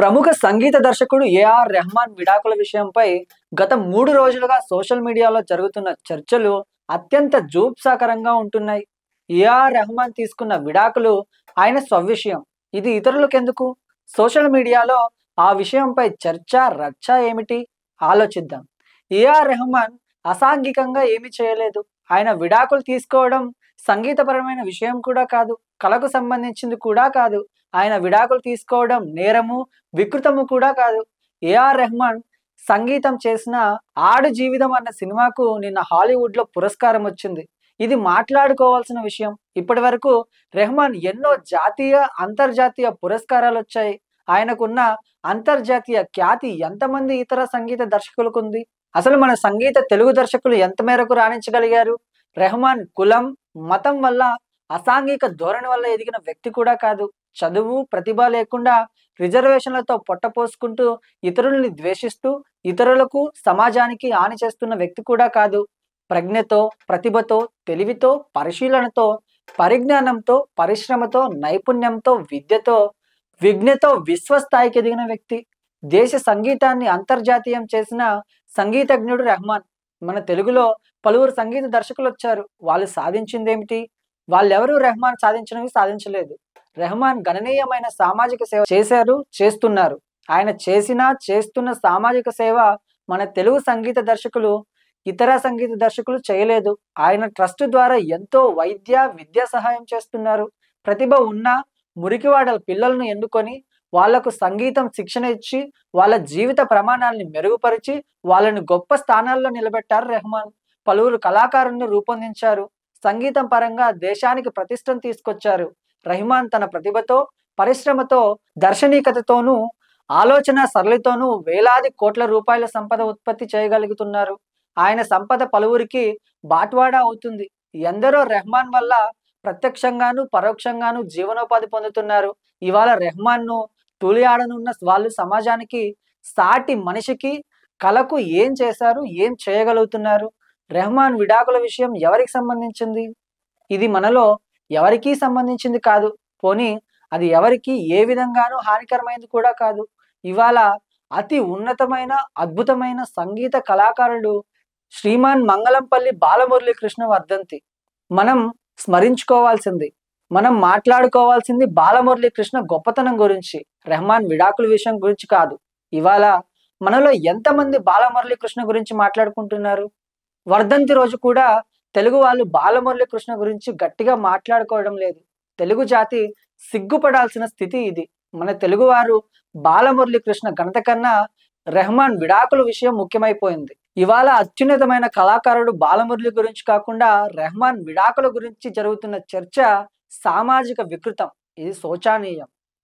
ప్రముఖ సంగీత దర్శకుడు ఏఆర్ రెహమాన్ విడాకుల విషయంపై గత 3 రోజులుగా సోషల్ మీడియాలో జరుగుతున్న చర్చలు అత్యంత జూబ్సాకరంగా ఉంటున్నాయి. ఏఆర్ రెహమాన్ తీసుకున్న విడాకులు ఆయన స్వవిషయం. ఇది ఇతరులకెందుకు? సోషల్ మీడియాలో ఆ విషయంపై చర్చ, రచ్చ ఏమిటి? ఆలోచిద్దాం. ఏఆర్ రెహమాన్ అసాంఘికంగా ఏమీ చేయలేదు. ఆయన విడాకులు తీసుకోవడం సంగీతపరమైన విషయం కూడా కాదు. కళకు సంబంధించింది కూడా కాదు. ఆయన విడాకులు తీసుకోవడం నేరము, వికృతము కూడా కాదు. ఏఆర్ రెహమాన్ సంగీతం చేసిన 'ఆడు జీవితం' అన్న సినిమాకు నిన్న హాలీవుడ్‌లో పురస్కారం వచ్చింది. ఇది మాట్లాడుకోవాల్సిన విషయం. ఇప్పటివరకు రెహమాన్ ఎన్నో జాతీయ, అంతర్జాతీయ పురస్కారాలొచ్చాయి. ఆయనకున్న అంతర్జాతీయ ఖ్యాతి ఎంతమంది ఇతర సంగీత దర్శకులకుంది? అసలు మన సంగీత తెలుగు దర్శకులు ఎంత మేరకు రాణించగలిగారు? రెహమాన్ కులం, మతం వల్ల, అసాంఘిక ధోరణి వల్ల ఎదిగిన వ్యక్తి కూడా కాదు. చదువు, ప్రతిభ లేకుండా రిజర్వేషన్లతో పొట్టపోసుకుంటూ, ఇతరుల్ని ద్వేషిస్తూ, ఇతరులకు, సమాజానికి హాని చేస్తున్న వ్యక్తి కూడా కాదు. ప్రజ్ఞతో, ప్రతిభతో, తెలివితో, పరిశీలనతో, పరిజ్ఞానంతో, పరిశ్రమతో, నైపుణ్యంతో, విజ్ఞతో విశ్వస్థాయికి ఎదిగిన వ్యక్తి. దేశ సంగీతాన్ని అంతర్జాతీయం చేసిన సంగీతజ్ఞుడు రెహమాన్. మన తెలుగులో పలువురు సంగీత దర్శకులు వచ్చారు. వాళ్ళు సాధించిందేమిటి? వాళ్ళెవరూ రెహమాన్ సాధించినవి సాధించలేదు. రెహమాన్ గణనీయమైన సామాజిక సేవ చేశారు, చేస్తున్నారు. ఆయన చేస్తున్న సామాజిక సేవ మన తెలుగు సంగీత దర్శకులు, ఇతర సంగీత దర్శకులు చేయలేదు. ఆయన ట్రస్ట్ ద్వారా ఎంతో వైద్య, విద్యా సహాయం చేస్తున్నారు. ప్రతిభ ఉన్న మురికివాడల పిల్లలను ఎన్నుకొని వాళ్లకు సంగీతం శిక్షణ ఇచ్చి, వాళ్ళ జీవిత ప్రమాణాలను మెరుగుపరిచి, వాళ్ళని గొప్ప స్థానాల్లో నిలబెట్టారు రెహమాన్. పలువురు కళాకారులను రూపొందించారు. సంగీతం పరంగా దేశానికి ప్రతిష్టను తీసుకొచ్చారు. రెహమాన్ తన ప్రతిభతో, పరిశ్రమతో, దర్శనీకతతోనూ, ఆలోచన సరళితోనూ వేలాది కోట్ల రూపాయల సంపద ఉత్పత్తి చేయగలుగుతున్నారు. ఆయన సంపద పలువురికి బాట్వాడా అవుతుంది. ఎందరో రెహమాన్ వల్ల ప్రత్యక్షంగాను, పరోక్షంగాను జీవనోపాధి పొందుతున్నారు. ఇవాళ రెహమాన్ను తూలియాడనున్న వాళ్ళు సమాజానికి, సాటి మనిషికి, కళకు ఏం చేశారు, ఏం చేయగలుగుతున్నారు? రెహమాన్ విడాకుల విషయం ఎవరికి సంబంధించింది? ఇది మనలో ఎవరికీ సంబంధించింది కాదు. పోనీ అది ఎవరికి ఏ విధంగానూ హానికరమైనది కూడా కాదు. ఇవాళ అతి ఉన్నతమైన, అద్భుతమైన సంగీత కళాకారుడు శ్రీమాన్ మంగళంపల్లి బాలమురళీకృష్ణ వర్ధంతి. మనం స్మరించుకోవాల్సింది, మనం మాట్లాడుకోవాల్సింది బాలమురళీకృష్ణ గొప్పతనం గురించి, రెహమాన్ విడాకుల విషయం గురించి కాదు. ఇవాళ మనలో ఎంతమంది బాలమురళీకృష్ణ గురించి మాట్లాడుకుంటున్నారు? వర్ధంతి రోజు కూడా తెలుగు వాళ్ళు బాలమురళీకృష్ణ గురించి గట్టిగా మాట్లాడుకోవడం లేదు. తెలుగు జాతి సిగ్గుపడాల్సిన స్థితి ఇది. మన తెలుగువారు బాలమురళీకృష్ణ ఘనత కన్నా రెహమాన్ విడాకుల విషయం ముఖ్యమైపోయింది. ఇవాళ అత్యున్నతమైన కళాకారుడు బాలమురళి గురించి కాకుండా రెహమాన్ విడాకుల గురించి జరుగుతున్న చర్చ సామాజిక వికృతం. ఇది శోచనీయం.